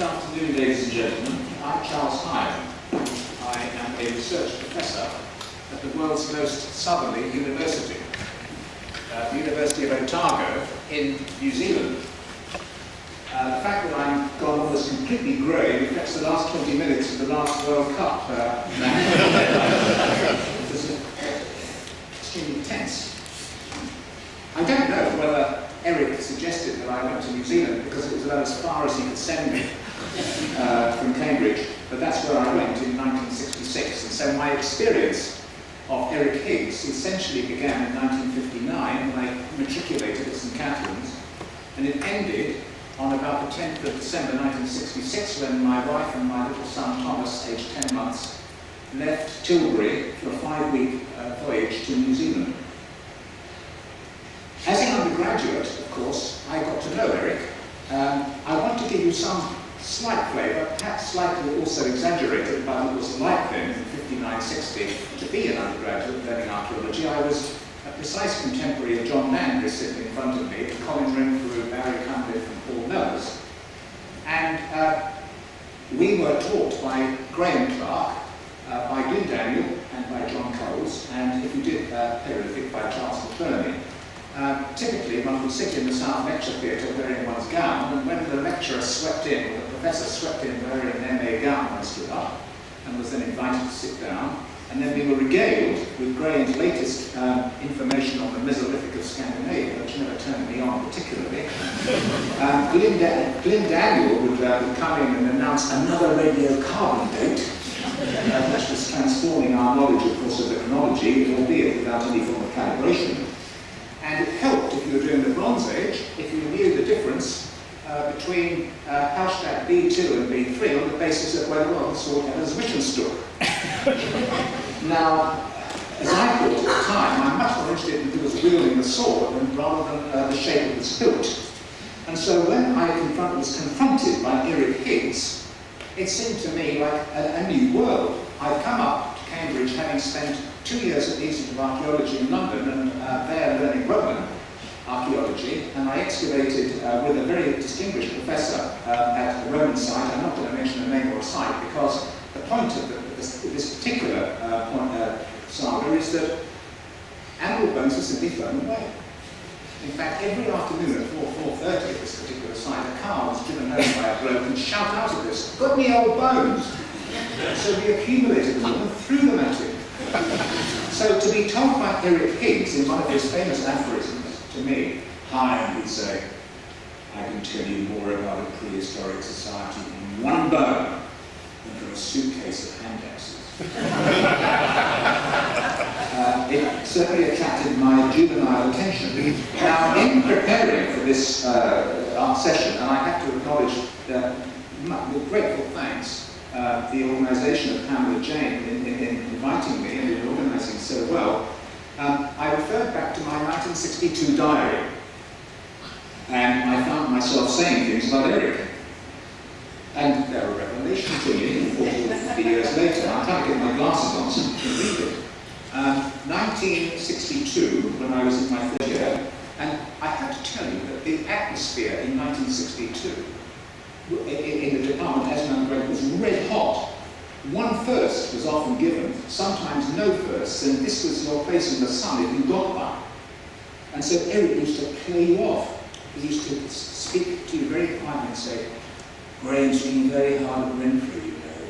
afternoon, ladies and gentlemen. I'm Charles Higham. I am a research professor at the world's most southerly university, the University of Otago in New Zealand. The fact that I'm gone almost completely grey reflects the last 20 minutes of the last World Cup match. It was extremely tense. I don't know whether Eric suggested that I went to New Zealand because it was about as far as he could send me from Cambridge, but that's where I went in 1966. And so my experience of Eric Higgs essentially began in 1959 when I matriculated at St Catherine's, and it ended on about the 10th of December 1966 when my wife and my little son Thomas, aged 10 months, left Tilbury for a 5-week voyage to New Zealand. As an undergraduate, of course, I got to know Eric. I want to give you some slight flavour, perhaps slightly also exaggerated about what it was like then in 59-60 to be an undergraduate learning archaeology. I was a precise contemporary of John Landry sitting in front of me, Colin Renfrew, Barry Cunliffe and Paul Mellors. And we were taught by Graham Clark, by Glyn Daniel and by John Coles, and if you did Periodic by Charles McBurney. Typically, one would sit in the South Lecture Theatre wearing one's gown, and when the lecturer swept in, or the professor swept in wearing an MA gown, I stood up and was then invited to sit down. And then we were regaled with Graham's latest information on the Mesolithic of Scandinavia, which never turned me on particularly. Glyn Daniel would come in and announce another radiocarbon date, which was transforming our knowledge, of course, of the chronology, albeit without any form of calibration. And it helped if you were doing the Bronze Age, if you knew the difference between Hallstatt B2 and B3 on the basis of whether one sword had a Zwischenstock. Now, as I thought at the time, I'm much more interested in who was wielding the sword rather than the shape of its hilt. And so when I was confronted by Eric Higgs, it seemed to me like a new world. I'd come up to Cambridge having spent 2 years at the Institute of Archaeology in London and there learning Roman archaeology, and I excavated with a very distinguished professor at a Roman site. I'm not going to mention the name or a site because the point of this particular saga is that animal bones are simply thrown away. In fact, every afternoon at 4:30 at this particular site, a car was driven home by a bloke and shout out of this, "Got any old bones?" So we accumulated them and threw them at him. So to be told by Eric Higgs in one of his famous aphorisms to me, "Hi," he'd say, "I can tell you more about a prehistoric society in one bone than from a suitcase of hand axes." It certainly attracted my juvenile attention. Now, in preparing for this art session, and I have to acknowledge with grateful thanks the organisation of Pamela Jane in inviting me and in organising so well, I referred back to my 1962 diary, and I found myself saying things about Eric. And they're a revelation to me 40 or 50 years later. I'm trying to get my glasses on so I can read it. 1962, when I was in my third year, and I have to tell you that the atmosphere in 1962 in the department as an undergraduate was red hot. One first was often given, sometimes no firsts, and this was your place in the sun if you got one. And so Eric used to play you off. He used to speak to you very quietly and say, "Graham's doing very hard at Renfrew, you know.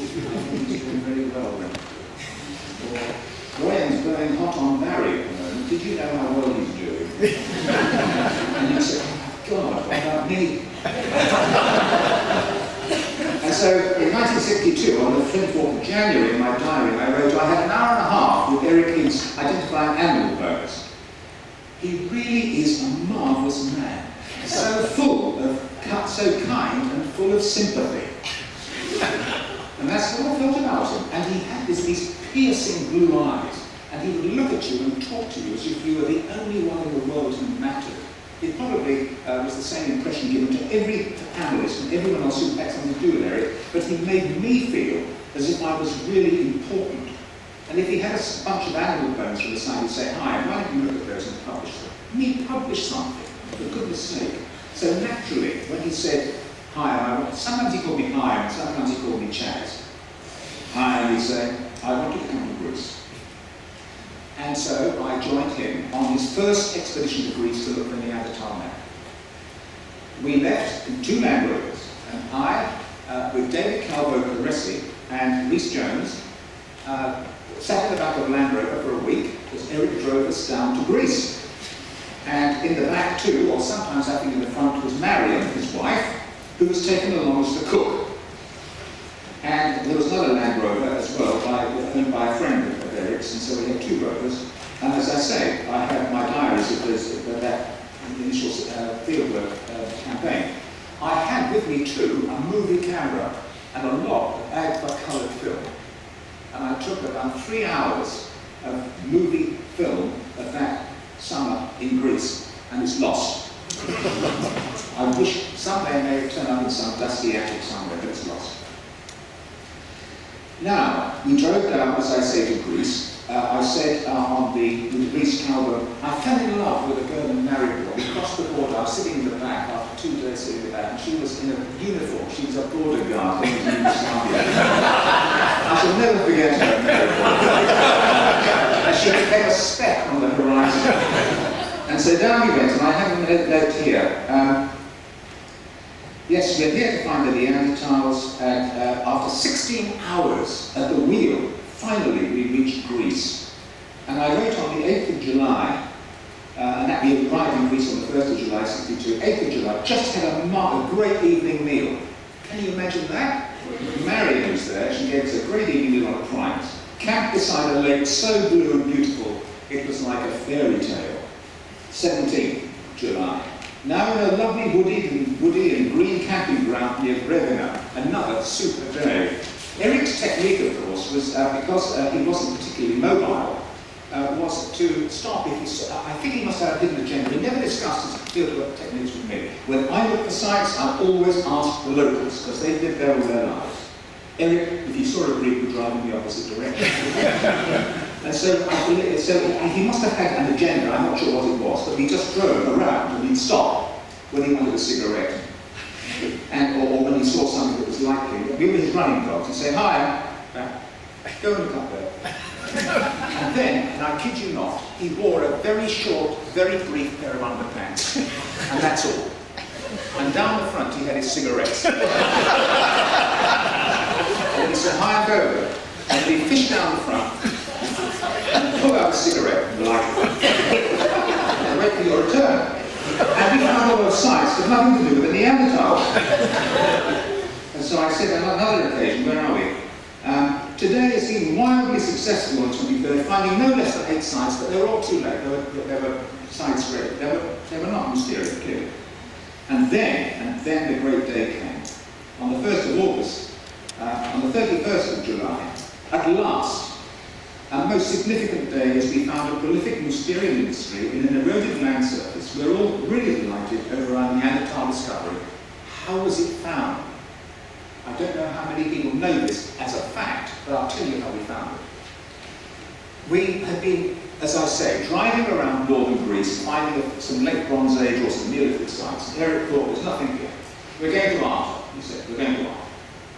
I think he's doing very well, Renfrew." Or, "Graham's going hot on Barry at the moment. Did you know how well he's doing?" And you say, "Oh God, what about me?" And so in 1962, on the 24th of January in my diary, I wrote, "I had an hour and a half with Eric Higgs identifying animal bones. He really is a marvellous man, so full of, so kind and full of sympathy." And that's what I felt about him. And he had these piercing blue eyes, and he would look at you and talk to you as if you were the only one in the world who mattered. It probably was the same impression given to every panellist and everyone else who had something to do with Eric, but he made me feel as if I was really important. And if he had a bunch of animal bones from the side, he'd say, "Hi, why don't you look at those and publish them?" Me publish something, for goodness sake. So naturally, when he said, Higham, sometimes he called me Higham, sometimes he called me Chaz. Higham, he'd say, I want you to come to Greece. And so I joined him on his first expedition to Greece to look for Neanderthal man. We left in 2 Land Rovers, and I, with David Calvo-Caresi and Rhys Jones, sat in the back of a Land Rover for a week as Eric drove us down to Greece. And in the back too, or sometimes I think in the front, was Marion, his wife, who was taken along as the cook. And there was another Land Rover as well, owned by a friend of Eric's, and so we had 2 rovers. And as I say, I have my diaries of that initial fieldwork campaign. I had with me too a movie camera and a lot of Agfa-coloured film. And I took about 3 hours of movie film of that summer in Greece, and it's lost. I wish someday it may have turned up in some dusty attic somewhere, but it's lost. Now, we drove down, as I say, to Greece. I said with Rhys Calvo, I fell in love with a girl in Maribor. We crossed the border. I was sitting in the back after 2 days sitting in the back, and she was in a uniform. She was a border guard in Yugoslavia. I shall never forget her in Maribor. And she became a speck on the horizon. And so down we went, and I have a note here. Yes, we're here to find the Neanderthals, and after 16 hours at the wheel, finally we reached Greece. And I wrote on the 8th of July, and that we arrived in Greece on the 1st of July, 62, 8th of July, just had a great evening meal. Can you imagine that? Marion was there, she gave us a great evening meal on a prize. Camped beside a lake so blue and beautiful, it was like a fairy tale. 17th July. Now in a lovely woody and green camping ground near Grevena, another super day. Eric's technique, of course, was, because he wasn't particularly mobile, was to stop if he saw. I think he must have a hidden agenda. He never discussed his fieldwork techniques with me. When I look for sites, I always ask the locals, because they live there all their lives. Eric, if he saw a Greek, would drive in the opposite direction. And so he must have had an agenda, I'm not sure what it was, but he just drove around and he'd stop when he wanted a cigarette. Or when he saw something that was likely. We were his running dogs and say, hi, go and look up there. And then, and I kid you not, he wore a very short, very brief pair of underpants. And that's all. And down the front he had his cigarettes. And he said, hi, go over. And he fished down the front. And pull out a cigarette and light it. And wait for your return. And we found all those sites that had nothing to do with the Neanderthal. And so I said on another occasion, where are we? Today has been wildly successful on 23rd, finding no less than 8 sites, but they were all too late. They were sites ready. They were not mysterious, clearly. And then the great day came. On the 1st of August, on the 31st of July, at last, our most significant day as we found a prolific Mousterian industry in an eroded land surface. We're all really delighted over our Neanderthal discovery. How was it found? I don't know how many people know this as a fact, but I'll tell you how we found it. We had been, as I say, driving around northern Greece, finding some late Bronze Age or some Neolithic sites. Eric thought, there's nothing here. We're going to Arta, he said, we're going to Arta.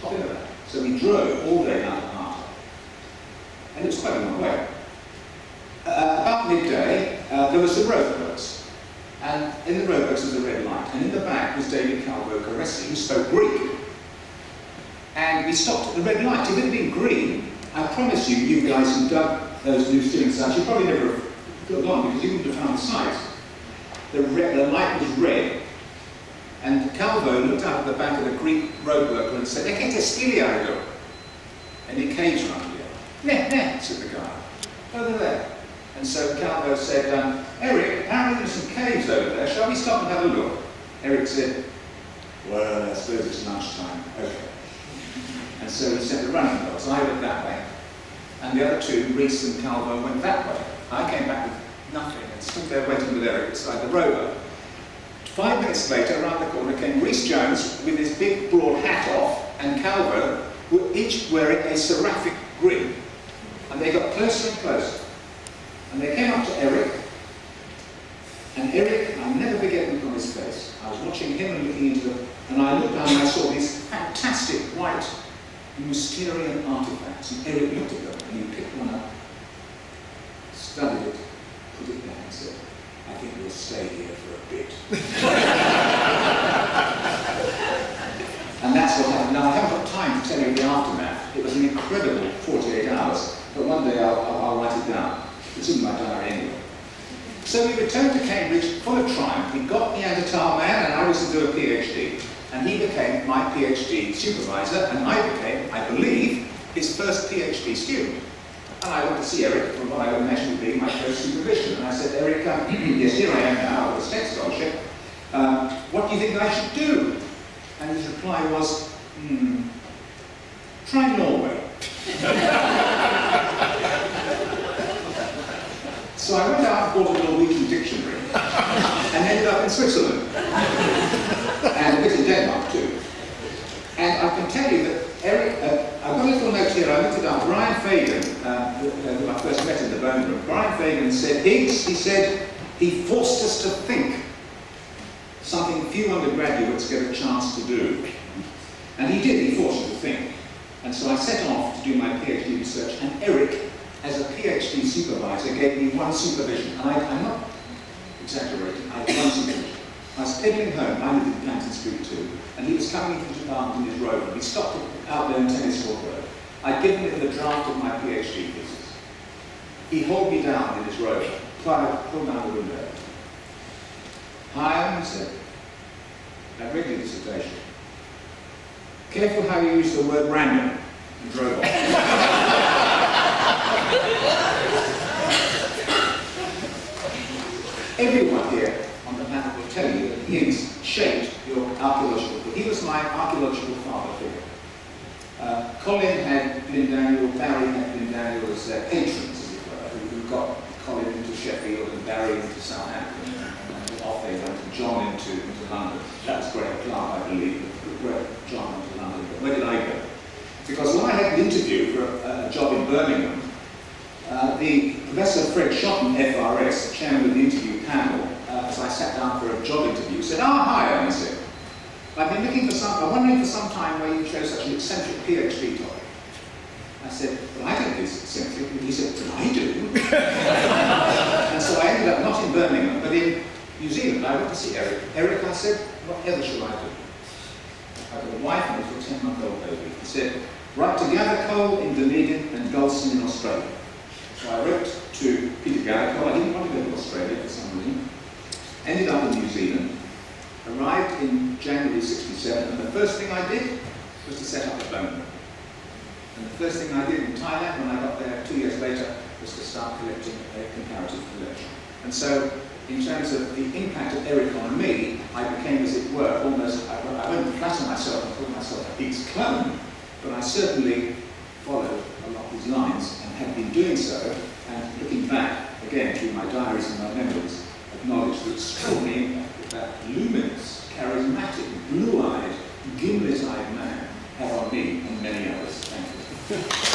Hop into that. So we drove all day down to Arta. And it was quite a long way. About midday, there was the roadworks. And in the roadworks was a red light. And in the back was David Calvo-Caresi, who spoke Greek. And we stopped at the red light. If it had been green, I promise you, you guys who dug those new steering sites, you probably never have gone because you wouldn't have found the site. The light was red. And Calvo looked out at the back of the Greek roadworker and said, "Ekete skiliago." Any caves around here? Nah, said the guy. Over there. And so Calvo said, Eric, apparently there's some caves over there. Shall we stop and have a look? Eric said, well, I suppose it's lunchtime. Okay. And so he sent the running dogs. I went that way. And the other two, Rhys and Calvo, went that way. I came back with nothing and stood there waiting with Eric beside the rover. 5 minutes later, around the corner, came Rhys Jones with his big broad hat off, and Calvo were each wearing a seraphic grin. And they got closer and closer. And they came up to Eric, and Eric, I'll never forget the look on his face. I was watching him and looking into the And I looked down and I saw these fantastic white Mousterian artifacts. And Eric looked at them and he picked one up, studied it, put it down and said, I think we'll stay here for a bit. And that's what happened. Now, I haven't got time to tell you the aftermath. It was an incredible 48 hours, but one day I'll write it down. It's in my diary anyway. So we returned to Cambridge full of triumph. We got Neanderthal Man, and I was to do a PhD. And he became my PhD supervisor, and I became, I believe, his first PhD student. And I went to see Eric for what I would imagine would be my first supervision. And I said, Eric, yes, here I am now with a STEM scholarship. What do you think I should do? And his reply was, try Norway. So I went out and bought a Norwegian dictionary and ended up in Switzerland. And a bit in Denmark too. And I can tell you that Eric, I've got a little note here, I looked it up. Brian Fagan, who I first met in the bone room, Brian Fagan said, Higgs, he said, he forced us to think. Something few undergraduates get a chance to do. And he did, he forced you to think. And so I set off to do my PhD research, and Eric, as a PhD supervisor, gave me one supervision. And I'm not exaggerating, I had one supervision. I was pedaling home, I lived in Plantain Street too, and he was coming from the department in his Rover. We stopped out there in Tennis Court Road. I'd given him the draft of my PhD thesis. He hauled me down in his Rover, pulled down the window. Higham, he said, I've read your dissertation. Careful how you use the word random, and drove off. Everyone here on the panel will tell you that Higgs shaped your archaeological field. He was my archaeological father figure. Colin had been Daniel, Barry had been Daniel as their patrons, as it were, who got Colin into Sheffield and Barry into Southampton. And off they went, and John into London. That was Graham Clark, I believe, where John went to London. But where did I go? Because when I had an interview for a job in Birmingham, the Professor Fred Shotton, FRS, the chairman of the interview panel, as I sat down for a job interview, said, Higham, he said, I've been looking for I'm wondering for some time why you chose such an eccentric PhD topic. I said, well, I don't think it's eccentric. And he said, well, I do. And so I ended up not in Birmingham, but in New Zealand. I went to see Eric. Eric, I said, whatever shall I do? I've got a wife and a little 10-month-old baby. He said, write to gather coal in Dunedin and Gulson in Australia. So I wrote to Peter Garrick. I didn't want to go to Australia for some reason. Ended up in New Zealand. Arrived in January '67, and the first thing I did was to set up a bone room. And the first thing I did in Thailand when I got there 2 years later was to start collecting a comparative collection. And so, in terms of the impact of Eric on me, I became, as it were, almost, I won't flatter myself and call myself a Higgs clone, but I certainly followed a lot of his lines and have been doing so, and looking back, again, through my diaries and my memories, acknowledge the extraordinary impact that luminous, charismatic, blue-eyed, gimlet-eyed man had on me and many others. Thank you.